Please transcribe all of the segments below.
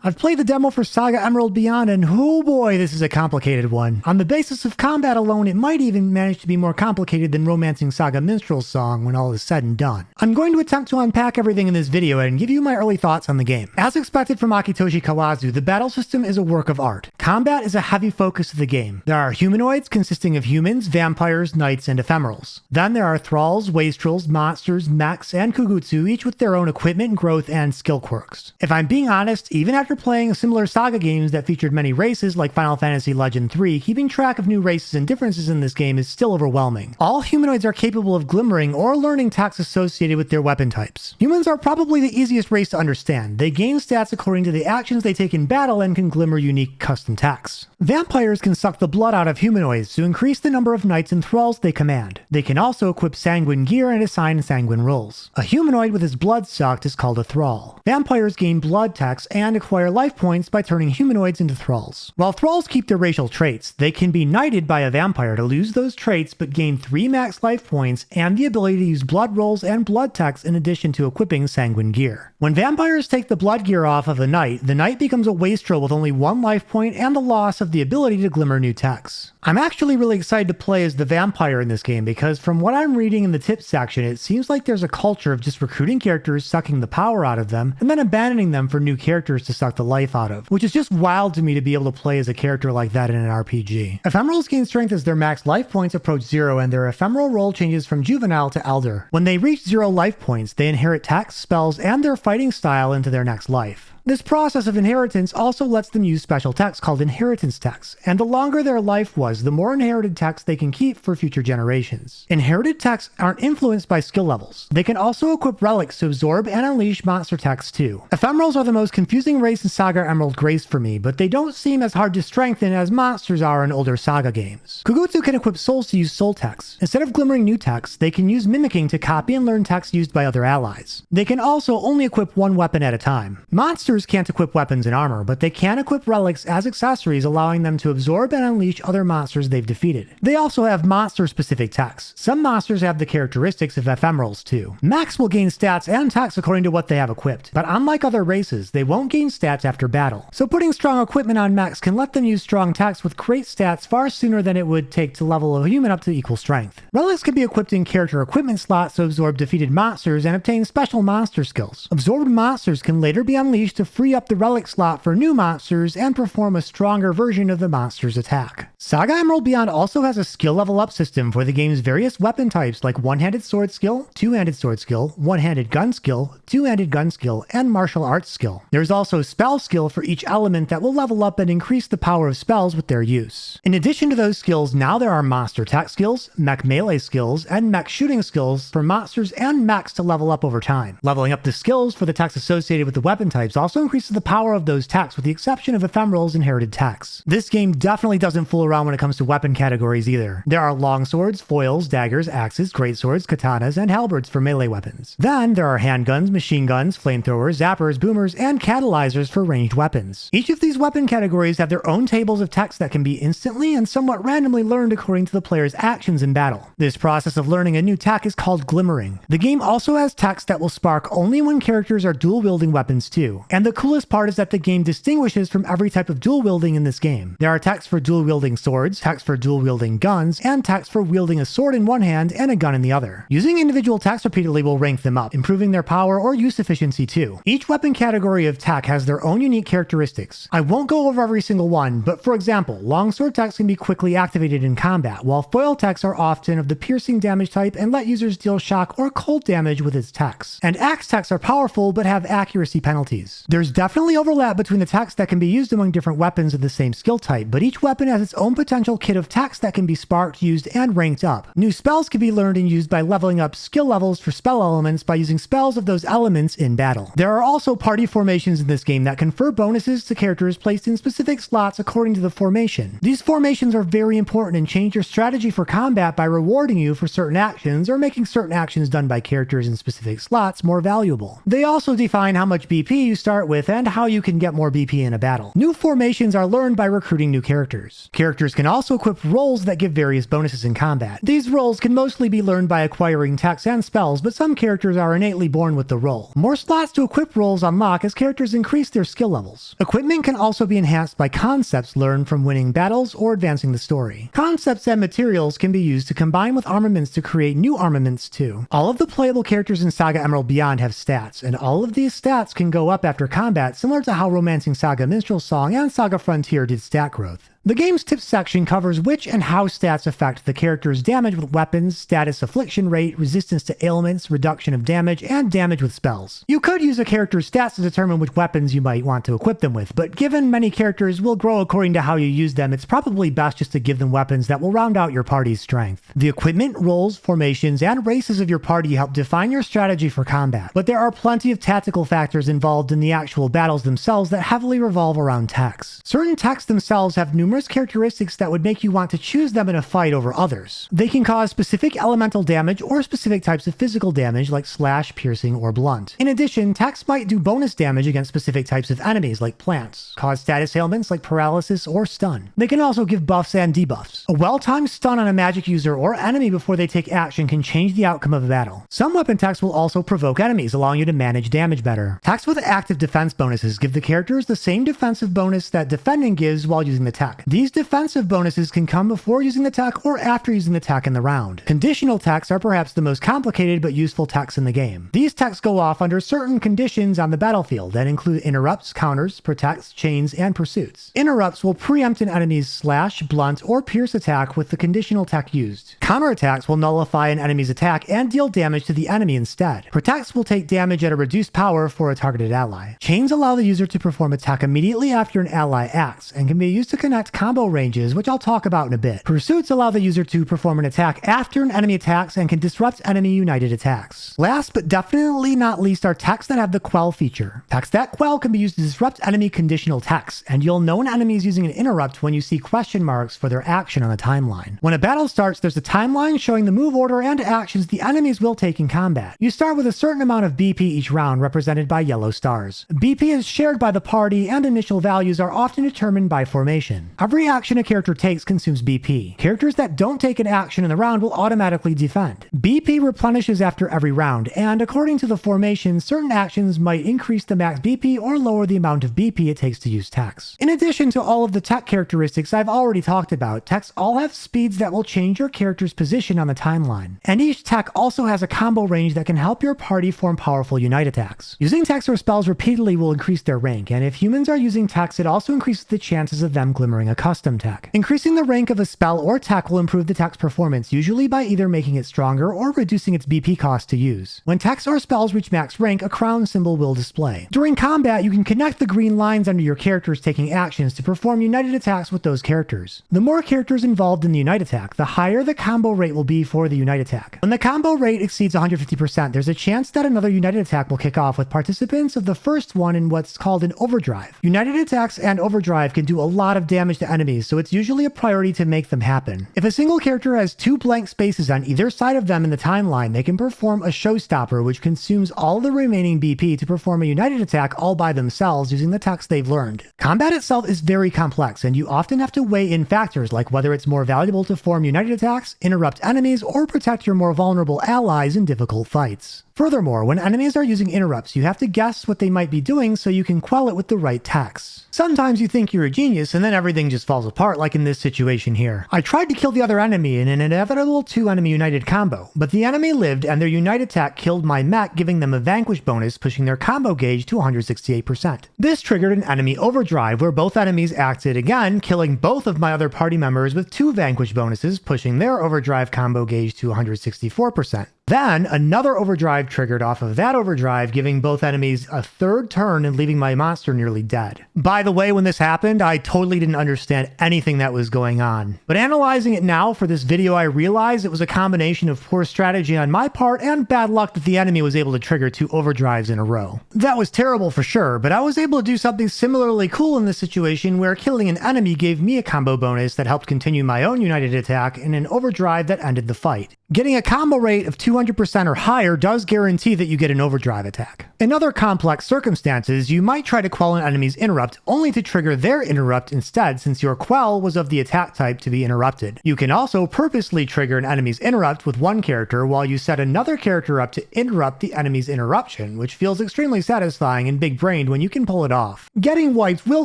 I've played the demo for SaGa Emerald Beyond, and oh boy, this is a complicated one. On the basis of combat alone, it might even manage to be more complicated than Romancing Saga Minstrel's Song when all is said and done. I'm going to attempt to unpack everything in this video and give you my early thoughts on the game. As expected from Akitoshi Kawazu, the battle system is a work of art. Combat is a heavy focus of the game. There are humanoids consisting of humans, vampires, knights, and ephemerals. Then there are thralls, wastrels, monsters, mechs, and kugutsu, each with their own equipment, growth, and skill quirks. If I'm being honest, even after playing similar Saga games that featured many races like Final Fantasy Legend 3, keeping track of new races and differences in this game is still overwhelming. All humanoids are capable of glimmering or learning attacks associated with their weapon types. Humans are probably the easiest race to understand. They gain stats according to the actions they take in battle and can glimmer unique custom attacks. Vampires can suck the blood out of humanoids to increase the number of knights and thralls they command. They can also equip sanguine gear and assign sanguine rolls. A humanoid with his blood sucked is called a thrall. Vampires gain blood techs and acquire life points by turning humanoids into thralls. While thralls keep their racial traits, they can be knighted by a vampire to lose those traits but gain 3 max life points and the ability to use blood rolls and blood techs in addition to equipping sanguine gear. When vampires take the blood gear off of the knight becomes a wastrel with only 1 life point and the loss of the ability to glimmer new techs. I'm actually really excited to play as the vampire in this game because from what I'm reading in the tips section, it seems like there's a culture of just recruiting characters, sucking the power out of them, and then abandoning them for new characters to suck the life out of, which is just wild to me to be able to play as a character like that in an RPG. Ephemerals gain strength as their max life points approach 0 and their ephemeral role changes from juvenile to elder. When they reach 0 life points, they inherit attacks, spells, and their fighting style into their next life. This process of inheritance also lets them use special techs called inheritance techs, and the longer their life was, the more inherited techs they can keep for future generations. Inherited techs aren't influenced by skill levels. They can also equip relics to absorb and unleash monster techs too. Ephemerals are the most confusing race in Saga Emerald Grace for me, but they don't seem as hard to strengthen as monsters are in older Saga games. Kugutsu can equip souls to use soul techs. Instead of glimmering new techs, they can use mimicking to copy and learn techs used by other allies. They can also only equip 1 weapon at a time. Monsters can't equip weapons and armor, but they can equip relics as accessories, allowing them to absorb and unleash other monsters they've defeated. They also have monster-specific techs. Some monsters have the characteristics of ephemerals too. Mechs will gain stats and techs according to what they have equipped, but unlike other races, they won't gain stats after battle. So putting strong equipment on mechs can let them use strong techs with great stats far sooner than it would take to level a human up to equal strength. Relics can be equipped in character equipment slots to absorb defeated monsters and obtain special monster skills. Absorbed monsters can later be unleashed to free up the relic slot for new monsters and perform a stronger version of the monster's attack. SaGa Emerald Beyond also has a skill level up system for the game's various weapon types like one-handed sword skill, two-handed sword skill, one-handed gun skill, two-handed gun skill, and martial arts skill. There's also spell skill for each element that will level up and increase the power of spells with their use. In addition to those skills, now there are monster attack skills, mech melee skills, and mech shooting skills for monsters and mechs to level up over time. Leveling up the skills for the techs associated with the weapon types also increases the power of those techs with the exception of ephemerals inherited techs. This game definitely doesn't fool around when it comes to weapon categories either. There are longswords, foils, daggers, axes, greatswords, katanas, and halberds for melee weapons. Then there are handguns, machine guns, flamethrowers, zappers, boomers, and catalyzers for ranged weapons. Each of these weapon categories have their own tables of techs that can be instantly and somewhat randomly learned according to the player's actions in battle. This process of learning a new tech is called glimmering. The game also has techs that will spark only when characters are dual-wielding weapons too. And the coolest part is that the game distinguishes from every type of dual wielding in this game. There are techs for dual wielding swords, techs for dual wielding guns, and techs for wielding a sword in one hand and a gun in the other. Using individual techs repeatedly will rank them up, improving their power or use efficiency too. Each weapon category of tech has their own unique characteristics. I won't go over every single one, but for example, longsword techs can be quickly activated in combat, while foil techs are often of the piercing damage type and let users deal shock or cold damage with its techs. And axe techs are powerful but have accuracy penalties. There's definitely overlap between the techs that can be used among different weapons of the same skill type, but each weapon has its own potential kit of techs that can be sparked, used, and ranked up. New spells can be learned and used by leveling up skill levels for spell elements by using spells of those elements in battle. There are also party formations in this game that confer bonuses to characters placed in specific slots according to the formation. These formations are very important and change your strategy for combat by rewarding you for certain actions or making certain actions done by characters in specific slots more valuable. They also define how much BP you start start with and how you can get more BP in a battle. New formations are learned by recruiting new characters. Characters can also equip roles that give various bonuses in combat. These roles can mostly be learned by acquiring techs and spells, but some characters are innately born with the role. More slots to equip roles unlock as characters increase their skill levels. Equipment can also be enhanced by concepts learned from winning battles or advancing the story. Concepts and materials can be used to combine with armaments to create new armaments too. All of the playable characters in SaGa Emerald Beyond have stats, and all of these stats can go up after combat, similar to how Romancing SaGa Minstrel Song and SaGa Frontier did stat growth. The game's tips section covers which and how stats affect the character's damage with weapons, status affliction rate, resistance to ailments, reduction of damage, and damage with spells. You could use a character's stats to determine which weapons you might want to equip them with, but given many characters will grow according to how you use them, it's probably best just to give them weapons that will round out your party's strength. The equipment, roles, formations, and races of your party help define your strategy for combat, but there are plenty of tactical factors involved in the actual battles themselves that heavily revolve around techs. Certain techs themselves have numerous characteristics that would make you want to choose them in a fight over others. They can cause specific elemental damage or specific types of physical damage like slash, piercing, or blunt. In addition, techs might do bonus damage against specific types of enemies like plants, cause status ailments like paralysis or stun. They can also give buffs and debuffs. A well-timed stun on a magic user or enemy before they take action can change the outcome of a battle. Some weapon techs will also provoke enemies, allowing you to manage damage better. Techs with active defense bonuses give the characters the same defensive bonus that defending gives while using the tech. These defensive bonuses can come before using the tech or after using the tech in the round. Conditional techs are perhaps the most complicated but useful techs in the game. These techs go off under certain conditions on the battlefield that include interrupts, counters, protects, chains, and pursuits. Interrupts will preempt an enemy's slash, blunt, or pierce attack with the conditional tech used. Counterattacks will nullify an enemy's attack and deal damage to the enemy instead. Protects will take damage at a reduced power for a targeted ally. Chains allow the user to perform attack immediately after an ally acts and can be used to connect combo ranges, which I'll talk about in a bit. Pursuits allow the user to perform an attack after an enemy attacks and can disrupt enemy united attacks. Last but definitely not least are techs that have the quell feature. Techs that quell can be used to disrupt enemy conditional techs, and you'll know an enemy is using an interrupt when you see question marks for their action on the timeline. When a battle starts, there's a timeline showing the move order and actions the enemies will take in combat. You start with a certain amount of BP each round, represented by yellow stars. BP is shared by the party, and initial values are often determined by formation. Every action a character takes consumes BP. Characters that don't take an action in the round will automatically defend. BP replenishes after every round, and according to the formation, certain actions might increase the max BP or lower the amount of BP it takes to use techs. In addition to all of the tech characteristics I've already talked about, techs all have speeds that will change your character's position on the timeline. And each tech also has a combo range that can help your party form powerful unite attacks. Using techs or spells repeatedly will increase their rank, and if humans are using techs, it also increases the chances of them glimmering a custom tech. Increasing the rank of a spell or tech will improve the tech's performance, usually by either making it stronger or reducing its BP cost to use. When techs or spells reach max rank, a crown symbol will display. During combat, you can connect the green lines under your characters taking actions to perform united attacks with those characters. The more characters involved in the unite attack, the higher the combo rate will be for the unite attack. When the combo rate exceeds 150%, there's a chance that another united attack will kick off with participants of the first one in what's called an overdrive. United attacks and overdrive can do a lot of damage to enemies, so it's usually a priority to make them happen. If a single character has 2 blank spaces on either side of them in the timeline, they can perform a showstopper, which consumes all the remaining BP to perform a united attack all by themselves using the techs they've learned. Combat itself is very complex, and you often have to weigh in factors like whether it's more valuable to form united attacks, interrupt enemies, or protect your more vulnerable allies in difficult fights. Furthermore, when enemies are using interrupts, you have to guess what they might be doing so you can quell it with the right techs. Sometimes you think you're a genius and then everything just falls apart, like in this situation here. I tried to kill the other enemy in an inevitable 2-enemy united combo, but the enemy lived and their unite attack killed my mech, giving them a vanquish bonus, pushing their combo gauge to 168%. This triggered an enemy overdrive where both enemies acted again, killing both of my other party members with 2 vanquish bonuses, pushing their overdrive combo gauge to 164%. Then, another overdrive triggered off of that overdrive, giving both enemies a 3rd turn and leaving my monster nearly dead. By the way, when this happened, I totally didn't understand anything that was going on. But analyzing it now for this video, I realized it was a combination of poor strategy on my part and bad luck that the enemy was able to trigger 2 overdrives in a row. That was terrible for sure, but I was able to do something similarly cool in this situation where killing an enemy gave me a combo bonus that helped continue my own united attack in an overdrive that ended the fight. Getting a combo rate of 200% or higher does guarantee that you get an overdrive attack. In other complex circumstances, you might try to quell an enemy's interrupt only to trigger their interrupt instead, since your quell was of the attack type to be interrupted. You can also purposely trigger an enemy's interrupt with one character while you set another character up to interrupt the enemy's interruption, which feels extremely satisfying and big-brained when you can pull it off. Getting wiped will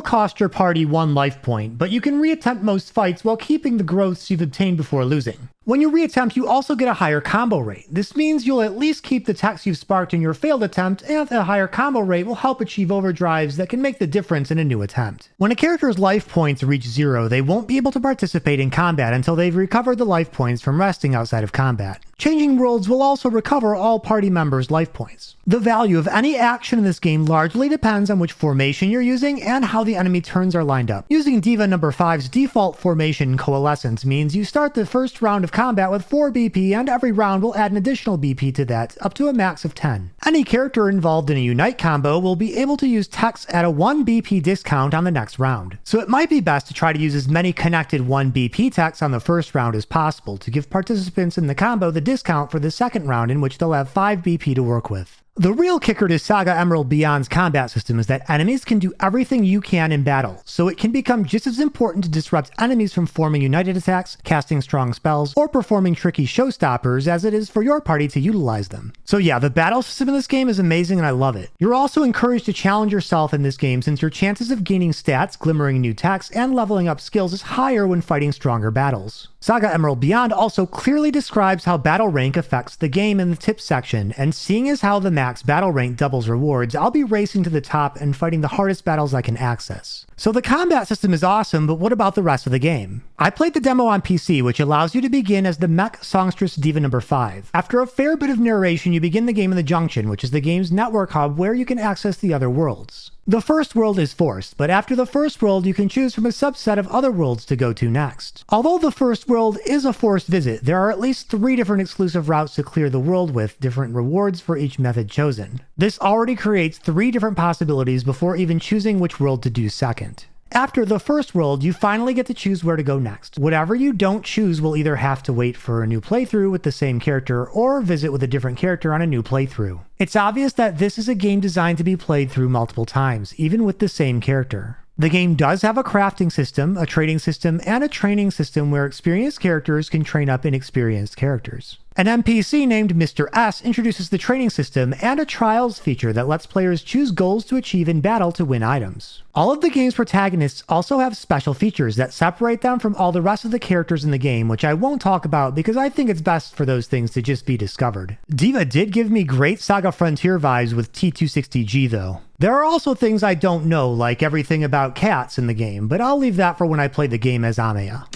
cost your party 1 life point, but you can reattempt most fights while keeping the growths you've obtained before losing. When you reattempt, you also get a higher combo rate. This means you'll at least keep the techs you've sparked in your failed attempt, and a higher combo rate will help achieve overdrives that can make the difference in a new attempt. When a character's life points reach 0, they won't be able to participate in combat until they've recovered the life points from resting outside of combat. Changing worlds will also recover all party members' life points. The value of any action in this game largely depends on which formation you're using and how the enemy turns are lined up. Using Diva number 5's default formation Coalescence means you start the first round of combat with 4 BP, and every round will add an additional BP to that, up to a max of 10. Any character involved in a Unite combo will be able to use techs at a 1 BP discount on the next round. So it might be best to try to use as many connected 1 BP techs on the first round as possible to give participants in the combo the discount for the second round, in which they'll have 5 BP to work with. The real kicker to SaGa Emerald Beyond's combat system is that enemies can do everything you can in battle, so it can become just as important to disrupt enemies from forming united attacks, casting strong spells, or performing tricky showstoppers as it is for your party to utilize them. So yeah, the battle system in this game is amazing and I love it. You're also encouraged to challenge yourself in this game, since your chances of gaining stats, glimmering new techs, and leveling up skills is higher when fighting stronger battles. SaGa Emerald Beyond also clearly describes how battle rank affects the game in the tips section, and seeing as how the max battle rank doubles rewards, I'll be racing to the top and fighting the hardest battles I can access. So the combat system is awesome, but what about the rest of the game? I played the demo on PC, which allows you to begin as the mech songstress Diva number 5. After a fair bit of narration, you begin the game in the Junction, which is the game's network hub where you can access the other worlds. The first world is forced, but after the first world you can choose from a subset of other worlds to go to next. Although the first world is a forced visit, there are at least 3 different exclusive routes to clear the world with different rewards for each method chosen. This already creates 3 different possibilities before even choosing which world to do second. After the first world, you finally get to choose where to go next. Whatever you don't choose will either have to wait for a new playthrough with the same character or visit with a different character on a new playthrough. It's obvious that this is a game designed to be played through multiple times, even with the same character. The game does have a crafting system, a trading system, and a training system where experienced characters can train up inexperienced characters. An NPC named Mr. S introduces the training system and a trials feature that lets players choose goals to achieve in battle to win items. All of the game's protagonists also have special features that separate them from all the rest of the characters in the game, which I won't talk about because I think it's best for those things to just be discovered. Diva did give me great Saga Frontier vibes with T260G though. There are also things I don't know, like everything about cats in the game, but I'll leave that for when I play the game as Ameya.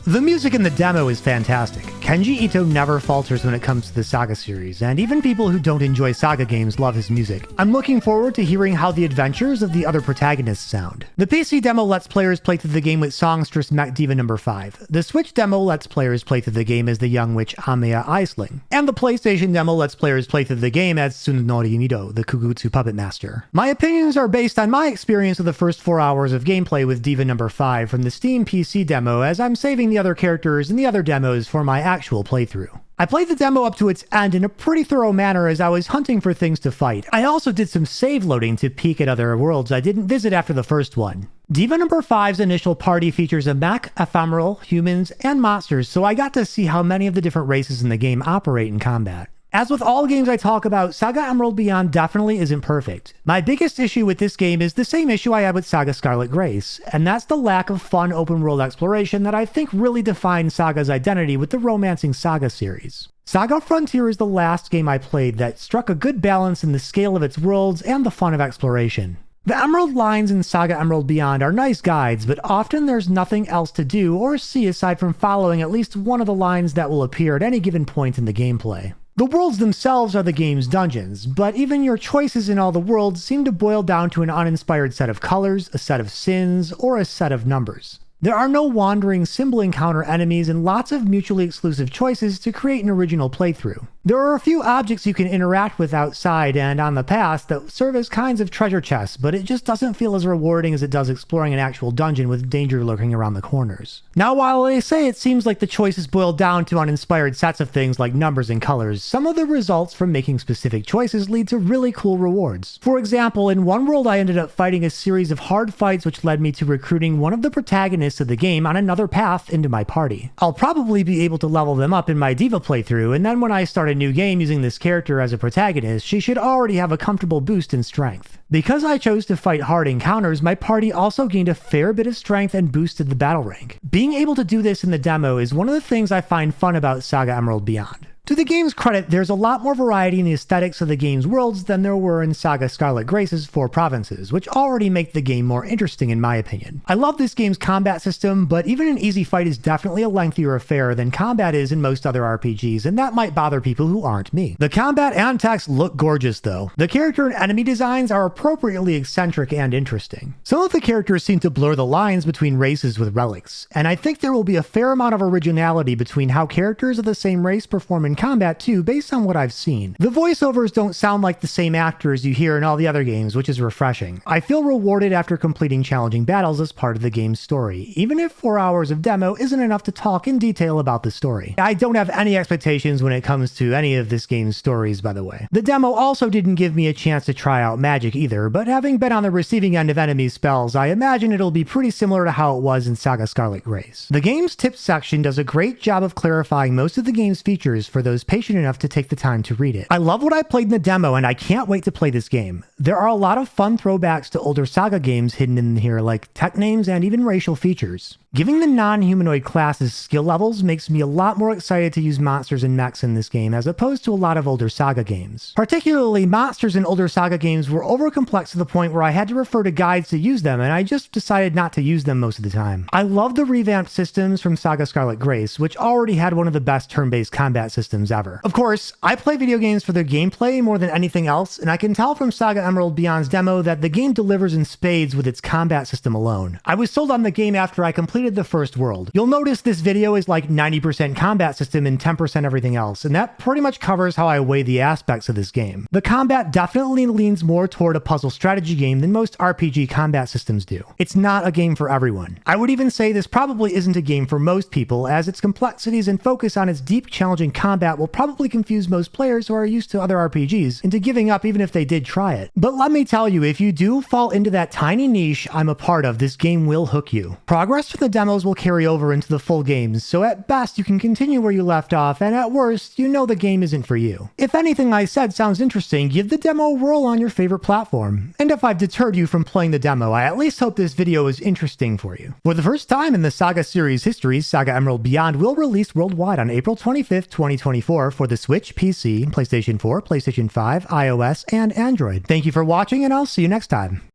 The music in the demo is fantastic. Kenji Ito never falters when it comes to the SaGa series, and even people who don't enjoy SaGa games love his music. I'm looking forward to hearing how the adventures of the other protagonists sound. The PC demo lets players play through the game with songstress Mech Diva number 5. The Switch demo lets players play through the game as the young witch Ameya Aisling. And the PlayStation demo lets players play through the game as Tsunenori Nido, the Kugutsu puppet master. My opinions are based on my experience of the first 4 hours of gameplay with Diva number 5 from the Steam PC demo, as I'm saving the other characters and the other demos for my actual playthrough. I played the demo up to its end in a pretty thorough manner as I was hunting for things to fight. I also did some save loading to peek at other worlds I didn't visit after the first one. Diva number 5's initial party features a mech, ephemeral, humans, and monsters, so I got to see how many of the different races in the game operate in combat. As with all games I talk about, SaGa Emerald Beyond definitely isn't perfect. My biggest issue with this game is the same issue I had with SaGa Scarlet Grace, and that's the lack of fun open world exploration that I think really defines SaGa's identity with the Romancing Saga series. SaGa Frontier is the last game I played that struck a good balance in the scale of its worlds and the fun of exploration. The Emerald lines in SaGa Emerald Beyond are nice guides, but often there's nothing else to do or see aside from following at least one of the lines that will appear at any given point in the gameplay. The worlds themselves are the game's dungeons, but even your choices in all the worlds seem to boil down to an uninspired set of colors, a set of sins, or a set of numbers. There are no wandering symbol encounter enemies and lots of mutually exclusive choices to create an original playthrough. There are a few objects you can interact with outside and on the path that serve as kinds of treasure chests, but it just doesn't feel as rewarding as it does exploring an actual dungeon with danger lurking around the corners. Now, while they say it seems like the choices boil down to uninspired sets of things like numbers and colors, some of the results from making specific choices lead to really cool rewards. For example, in one world I ended up fighting a series of hard fights which led me to recruiting one of the protagonists of the game on another path into my party. I'll probably be able to level them up in my Diva playthrough, and then when I start a new game using this character as a protagonist, she should already have a comfortable boost in strength. Because I chose to fight hard encounters, my party also gained a fair bit of strength and boosted the battle rank. Being able to do this in the demo is one of the things I find fun about SaGa Emerald Beyond. To the game's credit, there's a lot more variety in the aesthetics of the game's worlds than there were in SaGa Scarlet Grace's 4 provinces, which already make the game more interesting in my opinion. I love this game's combat system, but even an easy fight is definitely a lengthier affair than combat is in most other RPGs, and that might bother people who aren't me. The combat and text look gorgeous though. The character and enemy designs are appropriately eccentric and interesting. Some of the characters seem to blur the lines between races with relics, and I think there will be a fair amount of originality between how characters of the same race perform in combat too, based on what I've seen. The voiceovers don't sound like the same actors you hear in all the other games, which is refreshing. I feel rewarded after completing challenging battles as part of the game's story, even if 4 hours of demo isn't enough to talk in detail about the story. I don't have any expectations when it comes to any of this game's stories, by the way. The demo also didn't give me a chance to try out magic either, but having been on the receiving end of enemy spells, I imagine it'll be pretty similar to how it was in SaGa Scarlet Grace. The game's tips section does a great job of clarifying most of the game's features for those patient enough to take the time to read it. I love what I played in the demo, and I can't wait to play this game. There are a lot of fun throwbacks to older SaGa games hidden in here, like tech names and even racial features. Giving the non-humanoid classes skill levels makes me a lot more excited to use monsters and mechs in this game as opposed to a lot of older SaGa games. Particularly, monsters in older SaGa games were overcomplex to the point where I had to refer to guides to use them, and I just decided not to use them most of the time. I love the revamped systems from SaGa Scarlet Grace, which already had one of the best turn-based combat systems ever. Of course, I play video games for their gameplay more than anything else, and I can tell from SaGa Emerald Beyond's demo that the game delivers in spades with its combat system alone. I was sold on the game after I completed the first world. You'll notice this video is like 90% combat system and 10% everything else, and that pretty much covers how I weigh the aspects of this game. The combat definitely leans more toward a puzzle strategy game than most RPG combat systems do. It's not a game for everyone. I would even say this probably isn't a game for most people, as its complexities and focus on its deep, challenging combat will probably confuse most players who are used to other RPGs into giving up even if they did try it. But let me tell you, if you do fall into that tiny niche I'm a part of, this game will hook you. Progress from the demos will carry over into the full games, so at best you can continue where you left off, and at worst, you know the game isn't for you. If anything I said sounds interesting, give the demo a whirl on your favorite platform. And if I've deterred you from playing the demo, I at least hope this video is interesting for you. For the first time in the SaGa series history, SaGa Emerald Beyond will release worldwide on April 25th, 2024 for the Switch, PC, PlayStation 4, PlayStation 5, iOS, and Android. Thank you for watching, and I'll see you next time.